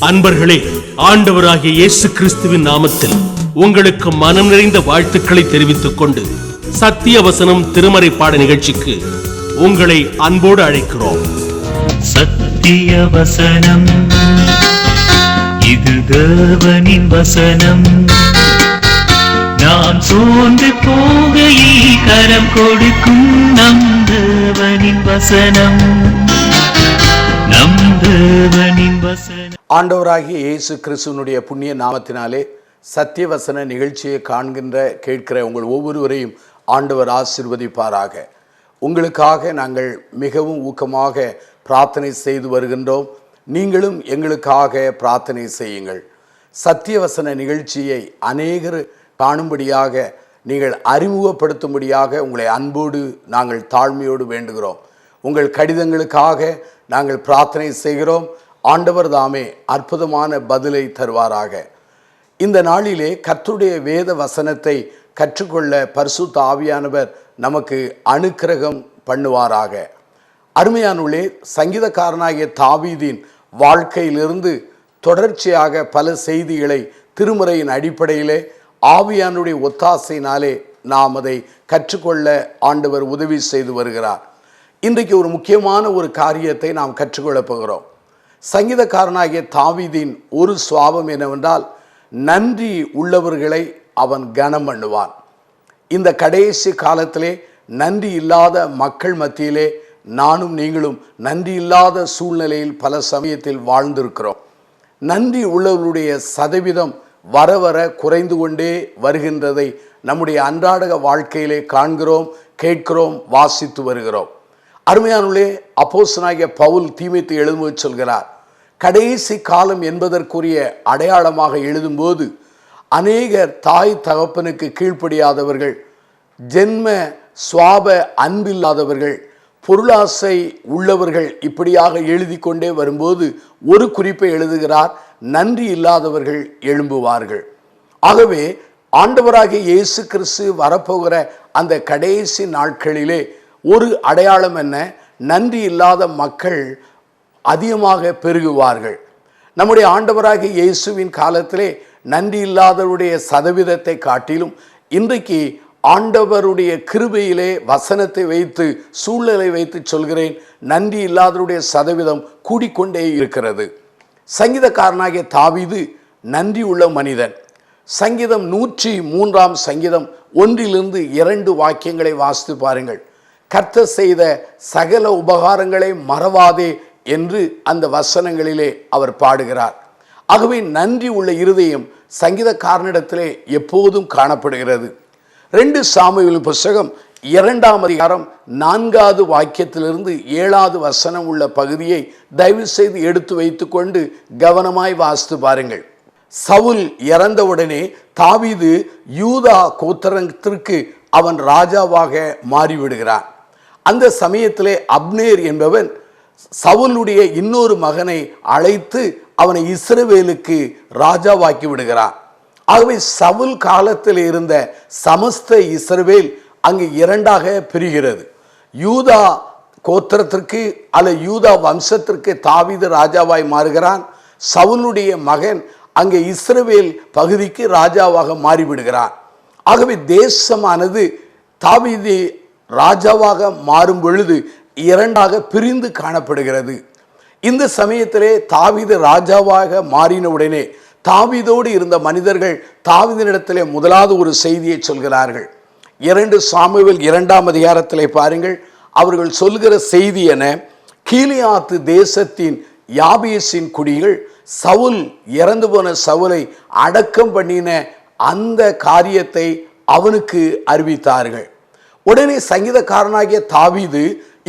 அன்பர்களே, ஆண்டவராகிய இயேசு கிறிஸ்துவின் நாமத்தில் உங்களுக்கு மனம் நிறைந்த வாழ்த்துக்களை தெரிவித்துக் கொண்டு சத்திய வசனம் திருமறை பாட நிகழ்ச்சிக்கு உங்களை அன்போடு அழைக்கிறோம். சத்திய வசனம், இது தேவனின் வசனம். நாம் சோர்ந்து போகையில் கரம் கொடுக்கும் நம் தேவனின் வசனம், நம் தேவனின் வசனம். ஆண்டவராகிய இயேசு கிறிஸ்துவனுடைய புண்ணிய நாமத்தினாலே சத்தியவசன நிகழ்ச்சியை காண்கின்ற கேட்கிற உங்கள் ஒவ்வொருவரையும் ஆண்டவர் ஆசீர்வதிப்பாராக. உங்களுக்காக நாங்கள் மிகவும் ஊக்கமாக பிரார்த்தனை செய்து வருகின்றோம். நீங்களும் எங்களுக்காக பிரார்த்தனை செய்யுங்கள். சத்தியவசன நிகழ்ச்சியை அநேகர் காணும்படியாக, நீங்கள் அறிமுகப்படுத்தும்படியாக உங்களை அன்போடு நாங்கள் தாழ்மையோடு வேண்டுகிறோம். உங்கள் கடிதங்களுக்காக நாங்கள் பிரார்த்தனை செய்கிறோம். ஆண்டவர் தாமே அற்புதமான பதிலை தருவாராக. இந்த நாளிலே கர்த்தருடைய வேத வசனத்தை கற்றுக்கொள்ள பரிசுத்த ஆவியானவர் நமக்கு அனுக்கிரகம் பண்ணுவாராக. அருமையானுள்ளே, சங்கீதக்காரனாகிய தாவீதின் வாழ்க்கையிலிருந்து தொடர்ச்சியாக பல செய்திகளை திருமுறையின் அடிப்படையிலே ஆவியானுடைய ஒத்தாசையினாலே நாம் அதை கற்றுக்கொள்ள ஆண்டவர் உதவி செய்து வருகிறார். இன்றைக்கு ஒரு முக்கியமான ஒரு காரியத்தை நாம் கற்றுக்கொள்ளப் போகிறோம். சங்கீதக்காரனாகிய தாவீதின் ஒரு சுபாவம் என்னவென்றால், நன்றி உள்ளவர்களை அவன் கனம் பண்ணுவான். இந்த கடைசி காலத்திலே நன்றி இல்லாத மக்கள் மத்தியிலே நானும் நீங்களும் நன்றி இல்லாத சூழ்நிலையில் பல சமயத்தில் வாழ்ந்திருக்கிறோம். நன்றி உள்ளவர்களுடைய சதவீதம் வர வர குறைந்து கொண்டே வருகின்றதை நம்முடைய அன்றாட வாழ்க்கையிலே காண்கிறோம், கேட்கிறோம், வாசித்து வருகிறோம். அருமையானுள்ளே, அப்போஸ்தலனாகிய பவுல் தீமோத்தேயுவுக்கு எழுதும்போது சொல்கிறார், கடைசி காலம் என்பதற்குரிய அடையாளமாக எழுதும்போது அநேகர் தாய் தகப்பனுக்கு கீழ்ப்படியாதவர்கள், ஜென்ம சுவாப அன்பில்லாதவர்கள், பொருளாசை உள்ளவர்கள், இப்படியாக எழுதி கொண்டே வரும்போது ஒரு குறிப்பை எழுதுகிறார், நன்றி இல்லாதவர்கள் எழும்புவார்கள். ஆகவே ஆண்டவராகிய இயேசு கிறிஸ்து வரப்போகிற அந்த கடைசி நாட்களிலே ஒரு அடையாளம் என்ன? நன்றி இல்லாத மக்கள் அதிகமாக பெருகுவார்கள். நம்முடைய ஆண்டவராகிய இயேசுவின் காலத்திலே நன்றி இல்லாதவருடைய சதவீதத்தை காட்டிலும் இன்றைக்கு ஆண்டவருடைய கிருபையிலே வசனத்தை வைத்து, சூழ்நிலை வைத்து சொல்கிறேன், நன்றி இல்லாதவருடைய சதவீதம் கூடிக்கொண்டே இருக்கிறது. சங்கீதக்காரனாகிய தாவீது நன்றி உள்ள மனிதன். சங்கீதம் 103 சங்கீதம் 1-2 வாக்கியங்களை வாசித்து பாருங்கள். கர்த்தர் செய்த சகல உபகாரங்களை மறவாதே என்று அந்த வசனங்களிலே அவர் பாடுகிறார். ஆகவே நன்றி உள்ள இருதயம் சங்கீதக்காரனிடத்திலே எப்போதும் காணப்படுகிறது. 2 சாமுவேல் புத்தகம் 2 அதிகாரம் 4 வாக்கியத்திலிருந்து 7 வசனம் உள்ள பகுதியை தயவு செய்து எடுத்து வைத்துக்கொண்டு கவனமாய் வாசித்து பாருங்கள். சவுல் இறந்தவுடனே தாவீது யூதா கோத்திரத்திற்கு அவன் ராஜாவாக மாறிவிடுகிறான். அந்த சமயத்திலே அப்னேர் என்பவன் சவுலுடைய இன்னொரு மகனை அழைத்து அவனை இஸ்ரவேலுக்கு ராஜாவாக்கி விடுகிறான். ஆகவே சவுல் காலத்தில் இருந்த சமஸ்த இஸ்ரவேல் அங்கு 2ஆக பிரிகிறது. யூதா கோத்திரத்திற்கு அல்ல யூதா வம்சத்திற்கு தாவீது ராஜாவாய் மாறுகிறான். சவுலுடைய மகன் அங்கே இஸ்ரவேல் பகுதிக்கு ராஜாவாக மாறிவிடுகிறான். ஆகவே தேசமானது தாவீது ராஜாவாக மாறும் பொழுது 2ஆக பிரிந்து காணப்படுகிறது. இந்த சமயத்திலே தாவீது ராஜாவாக மாறின உடனே தாவீதோடு இருந்த மனிதர்கள் தாவீதினிடத்திலே முதலாவது ஒரு செய்தியை சொல்கிறார்கள். 2 சாமுவேல் 2 அதிகாரத்திலே பாருங்கள். அவர்கள் சொல்கிற செய்தி என, கீலியாத்து தேசத்தின் யாபேசின் குடிகள் சவுல் இறந்து போன சவுலை அடக்கம் பண்ணின அந்த காரியத்தை அவனுக்கு அறிவித்தார்கள். உடனே சங்கீதக்காரனாகிய தாவீது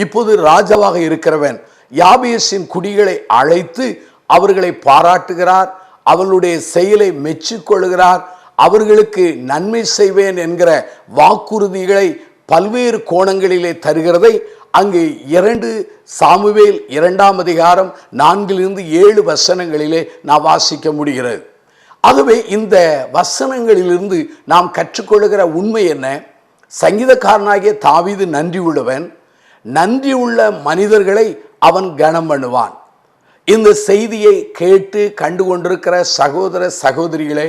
இப்போது ராஜாவாக இருக்கிறவன் யாபேசின் குடிகளை அழைத்து அவர்களை பாராட்டுகிறார், அவர்களுடைய செயலை மெச்சிக்கொள்கிறார், அவர்களுக்கு நன்மை செய்வேன் என்கிற வாக்குறுதிகளை பல்வேறு கோணங்களிலே தருகிறதை அங்கு 2 சாமுவேல் 2 அதிகாரம் 4-7 வசனங்களிலே நாம் வாசிக்க முடிகிறது. ஆகவே இந்த வசனங்களிலிருந்து நாம் கற்றுக்கொள்ளுகிற உண்மை என்ன? சங்கீதக்காரனாகிய தாவீது நன்றி உள்ளவன். நன்றி உள்ள மனிதர்களை அவன் கனம் பண்ணுவான். இந்த செய்தியை கேட்டு கண்டு கொண்டிருக்கிற சகோதர சகோதரிகளே,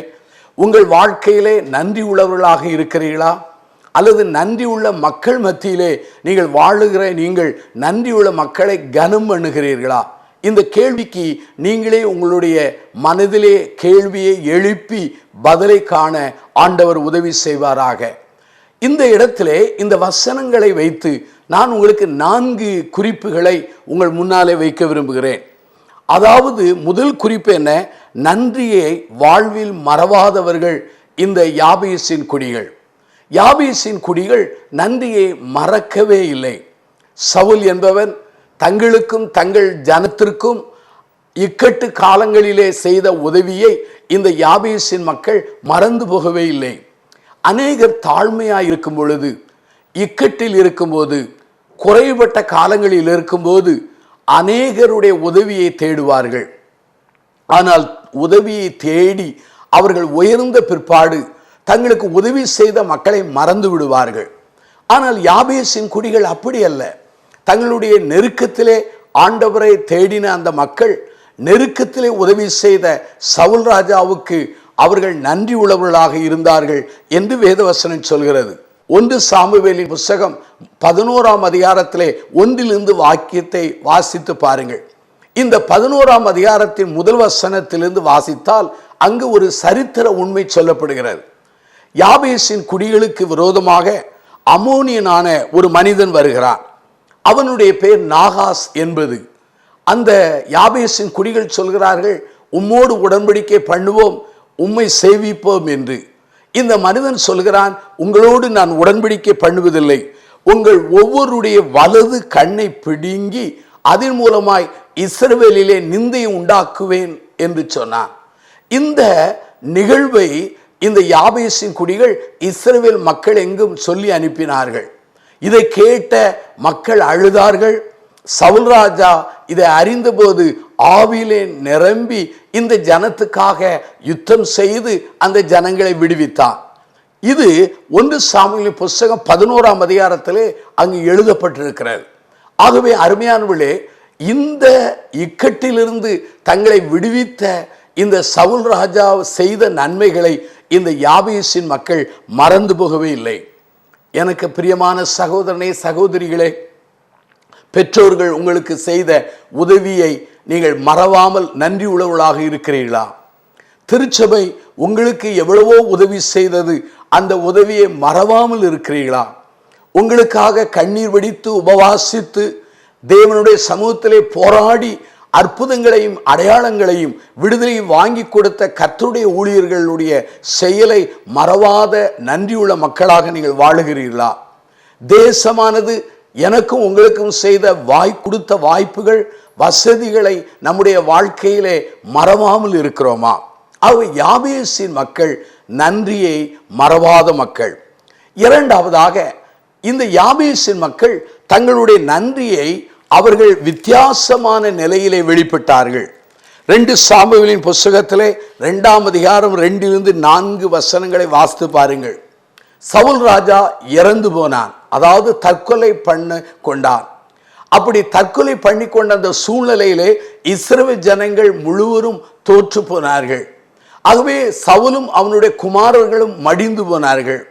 உங்கள் வாழ்க்கையிலே நன்றி உள்ளவர்களாக இருக்கிறீர்களா? அல்லது நன்றி உள்ள மக்கள் மத்தியிலே நீங்கள் வாழுகிற நீங்கள் நன்றி உள்ள மக்களை கனம் பண்ணுகிறீர்களா? இந்த கேள்விக்கு நீங்களே உங்களுடைய மனதிலே கேள்வியை எழுப்பி பதிலை காண ஆண்டவர் உதவி செய்வாராக. இந்த இடத்திலே இந்த வசனங்களை வைத்து நான் உங்களுக்கு 4 குறிப்புகளை உங்கள் முன்னாலே வைக்க விரும்புகிறேன். அதாவது முதல் குறிப்பு என்ன? நன்றியை வாழ்வில் மறவாதவர்கள் இந்த யாபேசின் குடிகள். யாபேசின் குடிகள் நன்றியை மறக்கவே இல்லை. சவுல் என்பவன் தங்களுக்கும் தங்கள் ஜனத்திற்கும் இக்கட்டு காலங்களிலே செய்த உதவியை இந்த யாபேசின் மக்கள் மறந்து போகவே இல்லை. அநேகர் தாழ்மையாய் இருக்கும் பொழுது, இக்கட்டில் இருக்கும்போது, குறைபட்ட காலங்களில் இருக்கும்போது அநேகருடைய உதவியை தேடுவார்கள். ஆனால் உதவியை தேடி அவர்கள் உயர்ந்த பிற்பாடு தங்களுக்கு உதவி செய்த மக்களை மறந்து விடுவார்கள். ஆனால் யாபேசின் குடிகள் அப்படி அல்ல. தங்களுடைய நெருக்கத்திலே ஆண்டவரை தேடின அந்த மக்கள் நெருக்கத்திலே உதவி செய்த சவுல் ராஜாவுக்கு அவர்கள் நன்றி உள்ளவர்களாக இருந்தார்கள் என்று வேதவசனம் சொல்கிறது. 1 சாமுவேலின் புத்தகம் 11ஆம் அதிகாரத்திலே 1 வாக்கியத்தை வாசித்து பாருங்கள். இந்த 11ஆம் அதிகாரத்தின் முதல் வசனத்திலிருந்து வாசித்தால் அங்கு ஒரு சரித்திர உண்மை சொல்லப்படுகிறது. யாபேசின் குடிகளுக்கு விரோதமாக அம்மோனியனான ஒரு மனிதன் வருகிறான். அவனுடைய பெயர் நாகாஸ் என்பது. அந்த யாபேசின் குடிகள் சொல்கிறார்கள், உம்மோடு உடன்படிக்கை பண்ணுவோம், உம்மை சேவிப்போம் என்று. இந்த மனிதன் சொல்கிறான், உங்களோடு நான் உடன்படிக்கை பண்ணுவதில்லை, உங்கள் ஒவ்வொருடைய வலது கண்ணை பிடுங்கி அதன் மூலமாய் இஸ்ரவேலிலே நிந்தையை உண்டாக்குவேன் என்று சொன்னான். இந்த நிகழ்வை இந்த யாபேசின் குடிகள் இஸ்ரவேல் மக்கள் எங்கும் சொல்லி அனுப்பினார்கள். இதை கேட்ட மக்கள் அழுதார்கள். சவுல் ராஜா இதை அறிந்தபோது ஆவிலே நிரம்பி இந்த ஜனத்துக்காக யுத்தம் செய்து அந்த ஜனங்களை விடுவித்தான். இது 1 சாமுவேல் புத்தகம் 11ஆம் அதிகாரத்திலே அங்கு எழுதப்பட்டிருக்கிறது. ஆகவே அருமையானவர்களே, இந்த இக்கட்டிலிருந்து தங்களை விடுவித்த இந்த சவுல் ராஜா செய்த நன்மைகளை இந்த யாபேசின் மக்கள் மறந்து போகவே இல்லை. எனக்கு பிரியமான சகோதரனே, சகோதரிகளே, பெற்றோர்கள் உங்களுக்கு செய்த உதவியை நீங்கள் மறவாமல் நன்றி உள்ளவர்களாக இருக்கிறீர்களா? திருச்சபை உங்களுக்கு எவ்வளவோ உதவி செய்தது, அந்த உதவியை மறவாமல் இருக்கிறீர்களா? உங்களுக்காக கண்ணீர் வடித்து உபவாசித்து தேவனுடைய சமூகத்திலே போராடி அற்புதங்களையும் அடையாளங்களையும் விடுதலையும் வாங்கி கொடுத்த கர்த்தருடைய ஊழியர்களுடைய செயலை மறவாத நன்றியுள்ள மக்களாக நீங்கள் வாழுகிறீர்களா? தேசமானது எனக்கும் உங்களுக்கும் செய்த கொடுத்த வாய்ப்புகள், வசதிகளை நம்முடைய வாழ்க்கையிலே மறவாமல் இருக்கிறோமா? ஆகவே யாபேசின் மக்கள் நன்றியை மறவாத மக்கள். இரண்டாவதாக, இந்த யாபேசின் மக்கள் தங்களுடைய நன்றியை அவர்கள் வித்தியாசமான நிலையிலே வெளிப்பட்டார்கள். 2 சாமுவேலின் புத்தகத்திலே 2ஆம் அதிகாரம் 2-4 வசனங்களை வாசித்து பாருங்கள். சவுல் ராஜா இறந்து போனான், அதாவது தற்கொலை பண்ண கொண்டான். அப்படி தற்கொலை பண்ணி கொண்ட அந்த சூழ்நிலையிலே இஸ்ரவேல் ஜனங்கள் முழுவதும் தோற்று போனார்கள். ஆகவே சவுலும் அவனுடைய குமாரர்களும் மடிந்து போனார்கள்.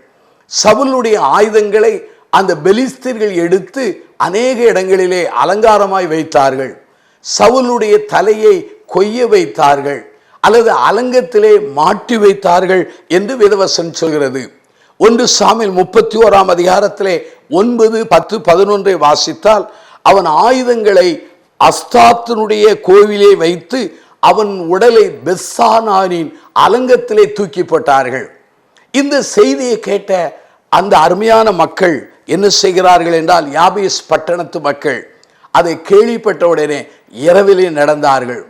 சவுலுடைய ஆயுதங்களை அந்த பெலிஸ்தர்கள் எடுத்து அநேக இடங்களிலே அலங்காரமாய் வைத்தார்கள். சவுலுடைய தலையை கொய்ய வைத்தார்கள் அல்லது அலங்கத்திலே மாட்டி வைத்தார்கள் என்று வேதவசனம் சொல்கிறது. 1 சாமுவேல் 31ஆம் அதிகாரத்திலே 9, 10, 11 வாசித்தால், அவன் ஆயுதங்களை அஸ்தாத்தினுடைய கோவிலே வைத்து அவன் உடலை பெத்சானானின் அலங்கத்திலே தூக்கி போட்டார்கள். இந்த செய்தியை கேட்ட அந்த அருமையான மக்கள் என்ன செய்கிறார்கள் என்றால், யாபேஸ் பட்டணத்து மக்கள் அதை கேள்விப்பட்ட உடனே இரவிலே நடந்தார்கள்.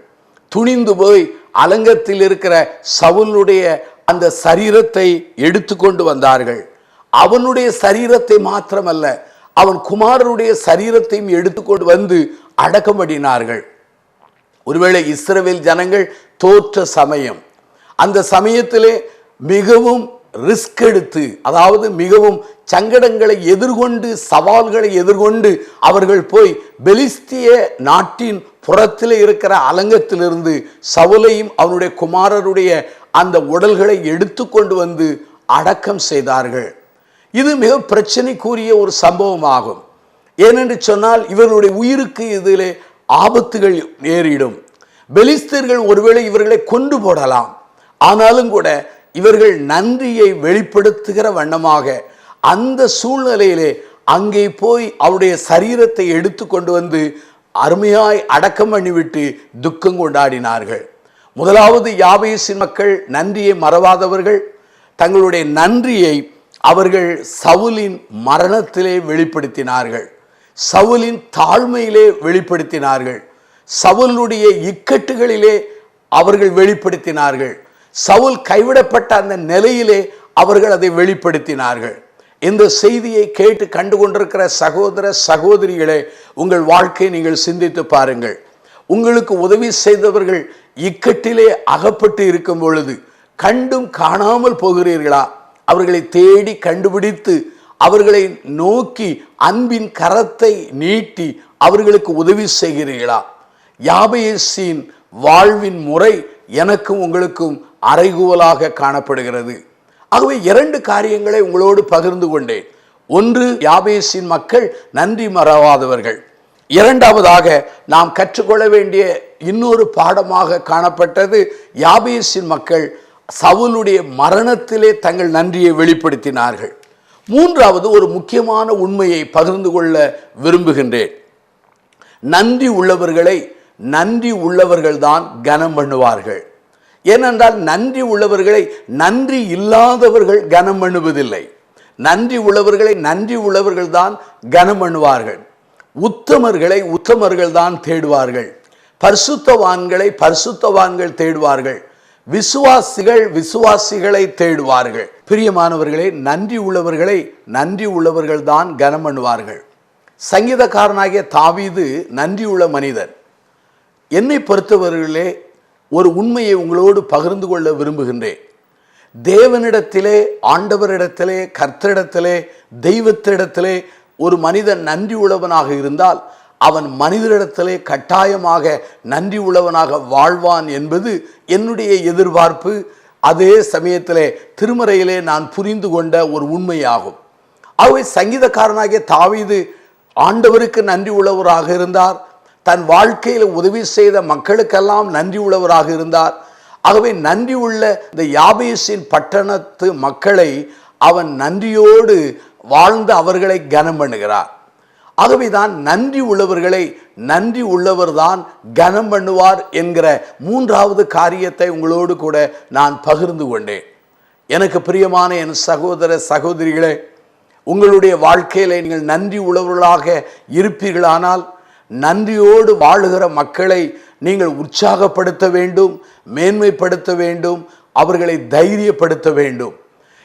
துணிந்து போய் அலங்கத்தில் இருக்கிற சவுலுடைய அந்த சரீரத்தை எடுத்து கொண்டு வந்தார்கள். அவனுடைய சரீரத்தை மாத்திரமல்ல, அவன் குமாரனுடைய சரீரத்தையும் எடுத்துக்கொண்டு வந்து அடக்கம் பண்ணினார்கள். ஒருவேளை இஸ்ரவேல் ஜனங்கள் தோற்ற சமயம், அந்த சமயத்திலே மிகவும் ரிஸ்க் எடுத்து, அதாவது மிகவும் சங்கடங்களை எதிர்கொண்டு சவால்களை எதிர்கொண்டு அவர்கள் போய் பெலிஸ்திய நாட்டின் புறத்தில் இருக்கிற அலங்கத்திலிருந்து சவுலையும் அவனுடைய குமாரருடைய அந்த உடல்களை எடுத்து கொண்டு வந்து அடக்கம் செய்தார்கள். இது மிக பிரச்சனைக்குரிய ஒரு சம்பவமாகும். ஏனென்று சொன்னால் இவர்களுடைய உயிருக்கு இதிலே ஆபத்துகள் நேரிடும். பெலிஸ்தர்கள் ஒருவேளை இவர்களை கொண்டு போடலாம். ஆனாலும் கூட இவர்கள் நன்றியை வெளிப்படுத்துகிற வண்ணமாக அந்த சூழ்நிலையிலே அங்கே போய் அவருடைய சரீரத்தை எடுத்து கொண்டு வந்து அருமையாய் அடக்கம் பண்ணிவிட்டு துக்கம் கொண்டாடினார்கள். முதலாவது யாபேசின் மக்கள் நன்றியை மறவாதவர்கள். தங்களுடைய நன்றியை அவர்கள் சவுலின் மரணத்திலே வெளிப்படுத்தினார்கள், சவுலின் தாழ்மையிலே வெளிப்படுத்தினார்கள், சவுலுடைய இக்கட்டுகளிலே அவர்கள் வெளிப்படுத்தினார்கள், சவுல் கைவிடப்பட்ட அந்த நிலையிலே அவர்கள் அதை வெளிப்படுத்தினார்கள். இந்த செய்தியை கேட்டு கண்டு கொண்டிருக்கிற சகோதர சகோதரிகளே, உங்கள் வாழ்க்கையை நீங்கள் சிந்தித்து பாருங்கள். உங்களுக்கு உதவி செய்தவர்கள் இக்கட்டிலே அகப்பட்டு இருக்கும் பொழுது கண்டும் காணாமல் போகிறீர்களா? அவர்களை தேடி கண்டுபிடித்து அவர்களை நோக்கி அன்பின் கரத்தை நீட்டி அவர்களுக்கு உதவி செய்கிறீர்களா? யாபேசின் வாழ்வின் முறை எனக்கும் உங்களுக்கும் அறைகூவலாக காணப்படுகிறது. ஆகவே 2 காரியங்களை உங்களோடு பகிர்ந்து கொண்டேன். ஒன்று, யாபேசின் மக்கள் நன்றி மறவாதவர்கள். இரண்டாவதாக நாம் கற்றுக்கொள்ள வேண்டிய இன்னொரு பாடமாக காணப்பட்டது, யாபேசின் மக்கள் சவுலுடைய மரணத்திலே தங்கள் நன்றியை வெளிப்படுத்தினார்கள். மூன்றாவது ஒரு முக்கியமான உண்மையை பகிர்ந்து கொள்ள விரும்புகின்றேன். நன்றி உள்ளவர்களை நன்றி உள்ளவர்கள்தான் கனம் பண்ணுவார்கள். ஏனென்றால் நன்றி உள்ளவர்களை நன்றி இல்லாதவர்கள் கனம் பண்ணுவதில்லை. நன்றி உள்ளவர்களை நன்றி உள்ளவர்கள் தான் கனம் பண்ணுவார்கள். உத்தமர்களை உத்தமர்கள் தான் தேடுவார்கள். பரிசுத்தவான்களை பரிசுத்தவான்கள் தேடுவார்கள். விசுவாசிகள் விசுவாசிகளை தேடுவார்கள். பிரியமானவர்களே, நன்றி உள்ளவர்களை நன்றி உள்ளவர்கள் தான் கனம் பண்ணுவார்கள். சங்கீதக்காரனாகிய தாவீது நன்றி உள்ள மனிதன். என்னை பொறுத்தவர்களே, ஒரு உண்மையை உங்களோடு பகிர்ந்து கொள்ள விரும்புகின்றேன். தேவனிடத்திலே, ஆண்டவரிடத்திலே, கர்த்தரிடத்திலே, தெய்வத்திடத்திலே ஒரு மனிதன் நன்றி உள்ளவனாக இருந்தால் அவன் மனிதரிடத்திலே கட்டாயமாக நன்றி உள்ளவனாக வாழ்வான் என்பது என்னுடைய எதிர்பார்ப்பு. அதே சமயத்திலே திருமறையிலே நான் புரிந்து கொண்ட ஒரு உண்மையாகும். ஆகவே சங்கீதக்காரனாகிய தாவீது ஆண்டவருக்கு நன்றி உள்ளவராக இருந்தார். தன் வாழ்க்கையில் உதவி செய்த மக்களுக்கெல்லாம் நன்றி உள்ளவராக இருந்தார். ஆகவே நன்றி உள்ள இந்த யாபேசின் பட்டணத்து மக்களை அவன் நன்றியோடு வாழ்ந்து அவர்களை கனம் பண்ணுகிறார். ஆகவேதான் நன்றி உள்ளவர்களை நன்றி உள்ளவர் தான் கனம் பண்ணுவார் என்கிற மூன்றாவது காரியத்தை உங்களோடு கூட நான் பகிர்ந்து கொண்டேன். எனக்கு பிரியமான என் சகோதர சகோதரிகளே, உங்களுடைய வாழ்க்கையில நீங்கள் நன்றி உள்ளவர்களாக இருப்பீர்களானால் நன்றியோடு வாழுகிற மக்களை நீங்கள் உற்சாகப்படுத்த வேண்டும், மேன்மைப்படுத்த வேண்டும், அவர்களை தைரியப்படுத்த வேண்டும்.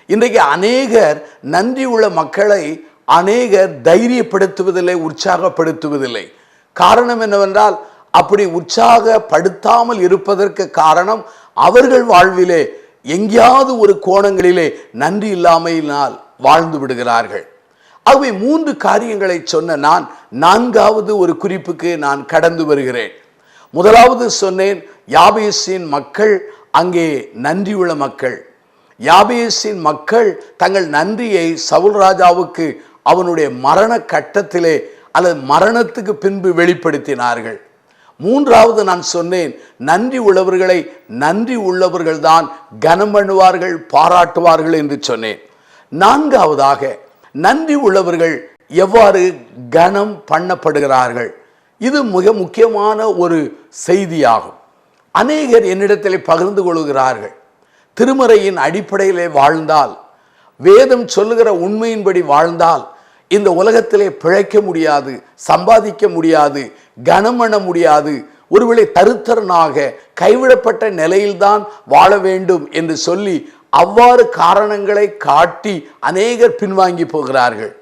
இன்றைக்கு அநேகர் நன்றி உள்ள மக்களை அநேகர் தைரியப்படுத்துவதில்லை, உற்சாகப்படுத்துவதில்லை. காரணம் என்னவென்றால், அப்படி உற்சாகப்படுத்தாமல் இருப்பதற்கு காரணம் அவர்கள் வாழ்விலே எங்கேயாவது ஒரு கோணங்களிலே நன்றி இல்லாமையினால் வாழ்ந்து விடுகிறார்கள். ஆகவே 3 காரியங்களை சொன்ன நான் 4வது ஒரு குறிப்புக்கு நான் கடந்து வருகிறேன். முதலாவது சொன்னேன், யாபேசின் மக்கள் அங்கே நன்றியுள்ள மக்கள். யாபேசின் மக்கள் தங்கள் நன்றியை சவுல் ராஜாவுக்கு அவனுடைய மரண கட்டத்திலே அல்லது மரணத்துக்கு பின்பு வெளிப்படுத்தினார்கள். 3வது நான் சொன்னேன், நன்றி உள்ளவர்களை நன்றி உள்ளவர்கள் தான் கனம் பண்ணுவார்கள், பாராட்டுவார்கள் என்று சொன்னேன். 4வதாக நன்றி உள்ளவர்கள் எவ்வாறு கனம் பண்ணப்படுகிறார்கள், இது மிக முக்கியமான ஒரு செய்தியாகும். அநேகர் என்னிடத்தில் பகிர்ந்து கொள்கிறார்கள், திருமறையின் அடிப்படையிலே வாழ்ந்தால், வேதம் சொல்லுகிற உண்மையின்படி வாழ்ந்தால் இந்த உலகத்திலே பிழைக்க முடியாது, சம்பாதிக்க முடியாது, கனம் பண்ண முடியாது, ஒருவேளை தருத்தரனாக கைவிடப்பட்ட நிலையில்தான் வாழ வேண்டும் என்று சொல்லி அவ்வாறு காரணங்களை காட்டி அநேகர் பின்வாங்கி போகிறார்கள்.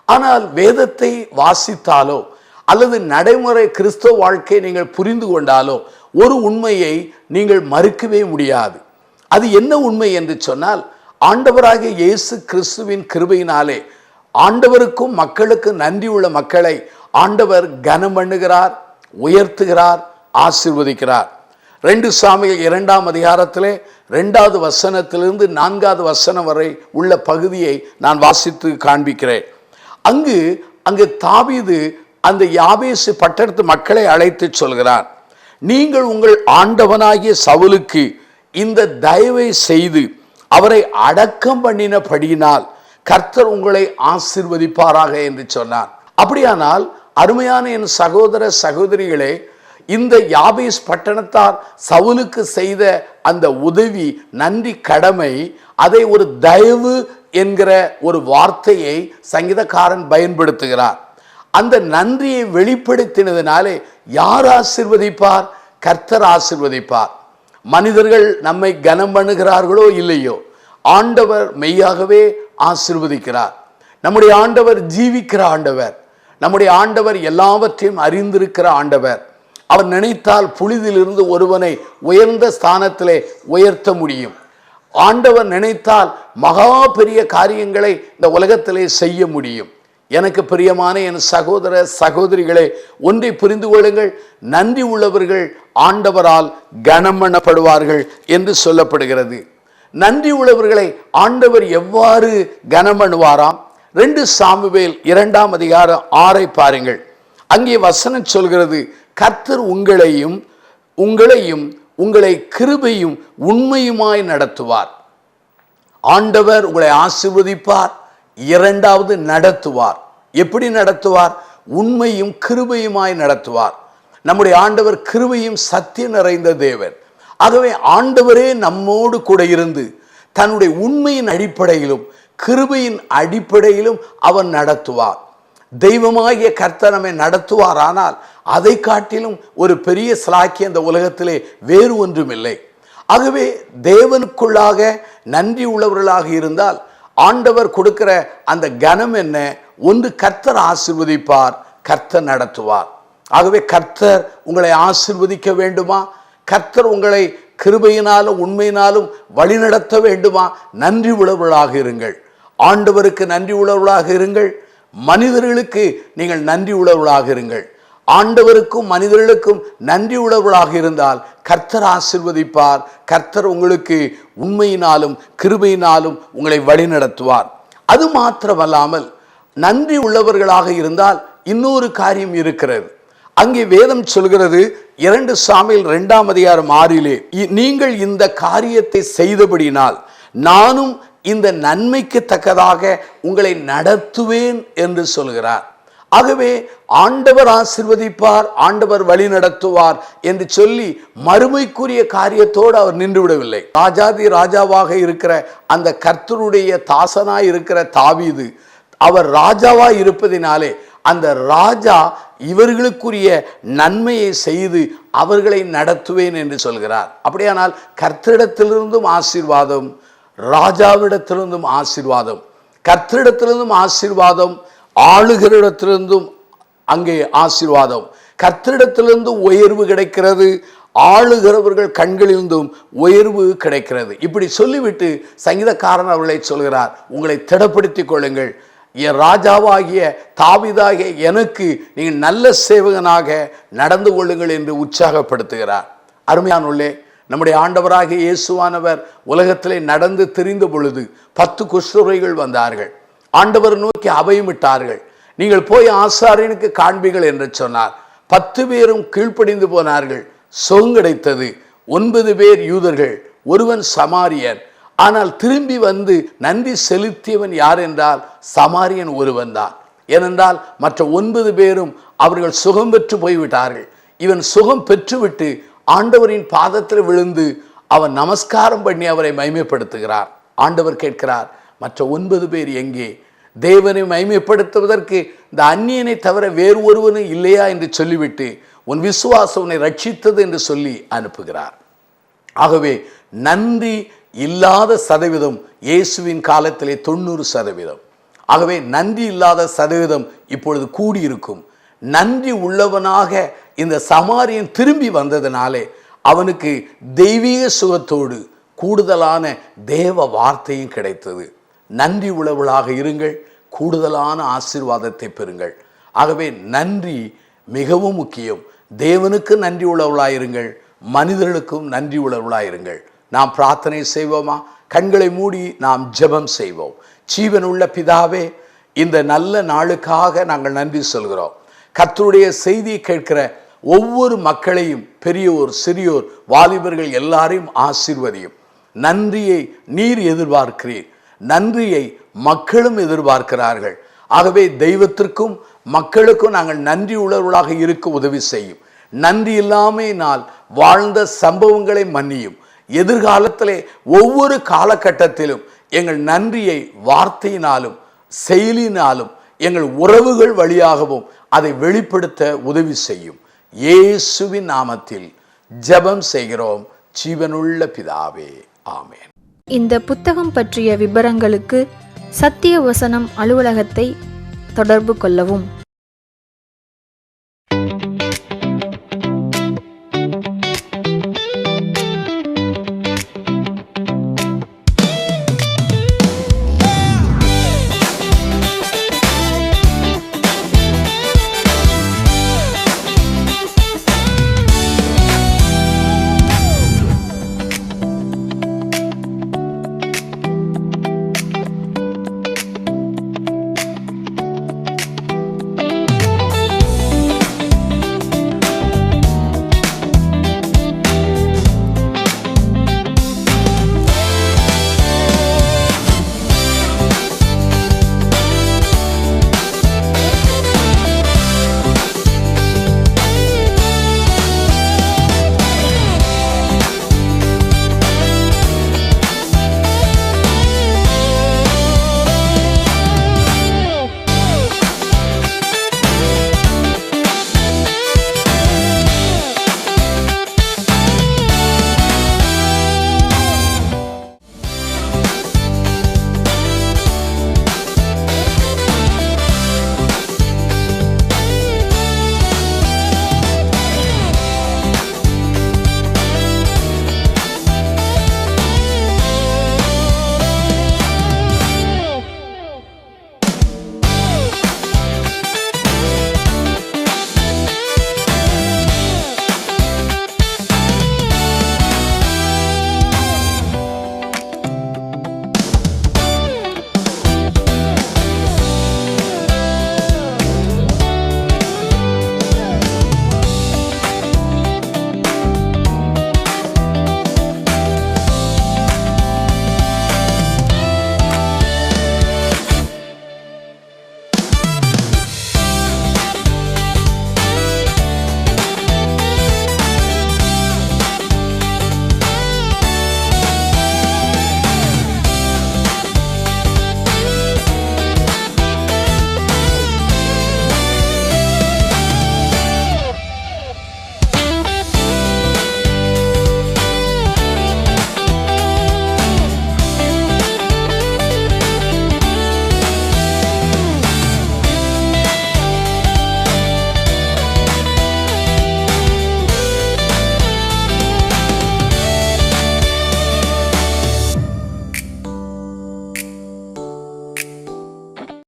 ஆனால் வேதத்தை வாசித்தாலோ அல்லது நடைமுறை கிறிஸ்தவ வாழ்க்கையை நீங்கள் புரிந்து கொண்டாலோ ஒரு உண்மையை நீங்கள் மறுக்கவே முடியாது. அது என்ன உண்மை என்று சொன்னால், ஆண்டவராகிய இயேசு கிறிஸ்துவின் கிருபையினாலே ஆண்டவருக்கும் மக்களுக்கும் நன்றி உள்ள மக்களை ஆண்டவர் கனம் பண்ணுகிறார், உயர்த்துகிறார், ஆசீர்வதிக்கிறார். 2 சாமுவேல் 2ஆம் அதிகாரத்திலே 2வது வசனத்திலிருந்து 4வது வசனம் வரை உள்ள பகுதியை நான் வாசித்து காண்பிக்கிறேன். அங்கு தாவீது அந்த யாபேசு பட்டணத்து மக்களை அழைத்து சொல்கிறார், நீங்கள் உங்கள் ஆண்டவனாகிய சவுலுக்கு இந்த தயவை செய்து அவரை அடக்கம் பண்ணினபடியினால் கர்த்தர் உங்களை ஆசீர்வதிப்பாராக என்று சொன்னார். அப்படியானால் அருமையான என் சகோதர சகோதரிகளே, இந்த யாபேஸ் பட்டணத்தார் சவுலுக்கு செய்த அந்த உதவி, நன்றி கடமை, அதை ஒரு தயவு என்கிற ஒரு வார்த்தையை சங்கீதக்காரன் பயன்படுத்துகிறார். அந்த நன்றியை வெளிப்படுத்தினதினாலே யார் ஆசீர்வதிப்பார்? கர்த்தர் ஆசீர்வதிப்பார். மனிதர்கள் நம்மை கனம் பண்ணுகிறார்களோ இல்லையோ, ஆண்டவர் மெய்யாகவே ஆசீர்வதிக்கிறார். நம்முடைய ஆண்டவர் ஜீவிக்கிற ஆண்டவர். நம்முடைய ஆண்டவர் எல்லாவற்றையும் அறிந்திருக்கிற ஆண்டவர். அவர் நினைத்தால் புழுதியிலிருந்து ஒருவனை உயர்ந்த ஸ்தானத்திலே உயர்த்த முடியும். ஆண்டவர் நினைத்தால் மகா பெரிய காரியங்களை இந்த உலகத்திலே செய்ய முடியும். எனக்கு பிரியமான என் சகோதர சகோதரிகளே, ஒன்றை புரிந்து கொள்ளுங்கள், நன்றி உள்ளவர்கள் ஆண்டவரால் கனம் பண்ணப்படுவார்கள் என்று சொல்லப்படுகிறது. நன்றி உள்ளவர்களை ஆண்டவர் எவ்வாறு கனம் பண்ணுவாராம்? 2 சாமுவேல் 2ஆம் அதிகாரம் 6 பாருங்கள். அங்கே வசனம் சொல்கிறது, கர்த்தர் உங்களை கிருபையும் உண்மையுமாய் நடத்துவார். ஆண்டவர் உங்களை ஆசீர்வதிப்பார், 2வது நடத்துவார். எப்படி நடத்துவார்? உண்மையும் கிருபையுமாய் நடத்துவார். நம்முடைய ஆண்டவர் கிருபையும் சத்தியம் நிறைந்த தேவன். ஆகவே ஆண்டவரே நம்மோடு கூட இருந்து தன்னுடைய உண்மையின் அடிப்படையிலும் கிருபையின் அடிப்படையிலும் அவர் நடத்துவார். தெய்வமாகிய கர்த்தர் நம்மை நடத்துவார். ஆனால் அதை காட்டிலும் ஒரு பெரிய சிலாக்கியம் அந்த உலகத்திலே வேறு ஒன்றும் இல்லை. ஆகவே தேவனுக்குள்ளாக நன்றி உள்ளவர்களாக இருந்தால் ஆண்டவர் கொடுக்கிற அந்த கனம் என்ன? ஒன்று, கர்த்தர் ஆசீர்வதிப்பார், கர்த்தர் நடத்துவார். ஆகவே கர்த்தர் உங்களை ஆசீர்வதிக்க வேண்டுமா? கர்த்தர் உங்களை கிருபையினாலும் உண்மையினாலும் வழிநடத்த வேண்டுமா? நன்றி உள்ளவர்களாக இருங்கள். ஆண்டவருக்கு நன்றி உள்ளவர்களாக இருங்கள். மனிதர்களுக்கு நீங்கள் நன்றி உள்ளவர்களாக இருங்கள். ஆண்டவருக்கும் மனிதர்களுக்கும் நன்றி உள்ளவர்களாக இருந்தால் கர்த்தர் ஆசீர்வதிப்பார். கர்த்தர் உங்களுக்கு உண்மையினாலும் கிருபையினாலும் உங்களை வழிநடத்துவார். அது மாத்திரமல்லாமல் நன்றி உள்ளவர்களாக இருந்தால் இன்னொரு காரியம் இருக்கிறது. அங்கே வேதம் சொல்கிறது, 2 சாமுவேல் 2ஆம் அதிகாரம் 6 நீங்கள் இந்த காரியத்தை செய்தபடினால் நானும் இந்த நன்மைக்கு தக்கதாக உங்களை நடத்துவேன் என்று சொல்கிறார். ஆகவே ஆண்டவர் ஆசீர்வதிப்பார், ஆண்டவர் வழி நடத்துவார் என்று சொல்லி மறுமைக்குரிய காரியத்தோடு அவர் நின்று விடவில்லை. ராஜாதி ராஜாவாக இருக்கிற அந்த கர்த்தருடைய தாசனாய் இருக்கிற தாவீது, அவர் ராஜாவாய் இருப்பதினாலே அந்த ராஜா இவர்களுக்குரிய நன்மையை செய்து அவர்களை நடத்துவேன் என்று சொல்கிறார். அப்படியானால் கர்த்தரிடத்திலிருந்தும் ஆசீர்வாதம், ராஜாவிடத்திலிருந்தும் ஆசீர்வாதம், கர்த்தரிடத்திலிருந்தும் ஆசீர்வாதம், ஆளுகிறஇடத்திலிருந்தும் அங்கே ஆசீர்வாதம். கர்த்தரிடத்திலிருந்து உயர்வு கிடைக்கிறது, ஆளுகிறவர்கள் கண்களிலிருந்தும் உயர்வு கிடைக்கிறது. இப்படி சொல்லிவிட்டு சங்கீதக்காரன் அவர்களை சொல்கிறார், உங்களை திடப்படுத்திக் கொள்ளுங்கள், என் ராஜாவாகிய தாவீதாகிய எனக்கு நீங்கள் நல்ல சேவகனாக நடந்து கொள்ளுங்கள் என்று உற்சாகப்படுத்துகிறார். அருமையானுள்ளே, நம்முடைய ஆண்டவராகிய இயேசுவானவர் உலகத்திலே நடந்து திரிந்த பொழுது 10 குஷ்டரோகிகள் வந்தார்கள். ஆண்டவர் நோக்கி அபயமிட்டார்கள். நீங்கள் போய் ஆசாரியனுக்கு காண்பீர்கள் என்று சொன்னார். 10 பேரும் கீழ்ப்படிந்து போனார்கள். சுகம் கிடைத்தது. 9 பேர் யூதர்கள், ஒருவன் சமாரியன். ஆனால் திரும்பி வந்து நன்றி செலுத்தியவன் யார் என்றால் சமாரியன் ஒருவன் தான். ஏனென்றால் மற்ற 9 பேரும் அவர்கள் சுகம் பெற்று போய்விட்டார்கள். இவன் சுகம் பெற்றுவிட்டு ஆண்டவரின் பாதத்தில் விழுந்து அவன் நமஸ்காரம் பண்ணி அவரை மகிமைப்படுத்துகிறார். ஆண்டவர் கேட்கிறார், மற்ற 9 பேர் எங்கே? தேவனை மகிமைப்படுத்துவதற்கு இந்த அந்நியனை தவிர வேறு ஒருவனும் இல்லையா என்று சொல்லிவிட்டு உன் விசுவாசம் உன்னை ரட்சித்தது என்று சொல்லி அனுப்புகிறார். ஆகவே நன்றி இல்லாத சதவீதம் இயேசுவின் காலத்திலே 90%. ஆகவே நன்றி இல்லாத சதவீதம் இப்பொழுது கூடியிருக்கும். நன்றி உள்ளவனாக இந்த சமாரியன் திரும்பி வந்ததினாலே அவனுக்கு தெய்வீக சுகத்தோடு கூடுதலான தேவ வார்த்தையும் கிடைத்தது. நன்றி உள்ளவர்களாக இருங்கள். கூடுதலான ஆசீர்வாதத்தை பெறுங்கள். ஆகவே நன்றி மிகவும் முக்கியம். தேவனுக்கு நன்றி உள்ளவர்களாயிருங்கள், மனிதர்களுக்கும் நன்றி உள்ளவர்களாயிருங்கள். நாம் பிரார்த்தனை செய்வோமா? கண்களை மூடி நாம் ஜெபம் செய்வோம். ஜீவனுள்ள பிதாவே, இந்த நல்ல நாளுக்காக நாங்கள் நன்றி சொல்கிறோம். கர்த்தருடைய செய்தியை கேட்கிற ஒவ்வொரு மக்களையும், பெரியோர் சிறியோர் வாலிபர்கள் எல்லாரையும் ஆசீர்வதியும். நன்றியை நீர் எதிர்பார்க்கிறீர், நன்றியை மக்களும் எதிர்பார்க்கிறார்கள். ஆகவே தெய்வத்திற்கும் மக்களுக்கும் நாங்கள் நன்றி உள்ளவர்களாக இருக்க உதவி செய்யும். நன்றி இல்லாமல் வாழ்ந்த சம்பவங்களை மன்னியும். எதிர்காலத்திலே ஒவ்வொரு காலகட்டத்திலும் எங்கள் நன்றியை வார்த்தையினாலும் செயலினாலும் எங்கள் உறவுகள் வழியாகவும் அதை வெளிப்படுத்த உதவி செய்யும். இயேசுவின் நாமத்தில் ஜெபம் செய்கிறோம் ஜீவனுள்ள பிதாவே, ஆமென். இந்த புத்தகம் பற்றிய விபரங்களுக்கு சத்திய வசனம் அலுவலகத்தை தொடர்பு கொள்ளவும்.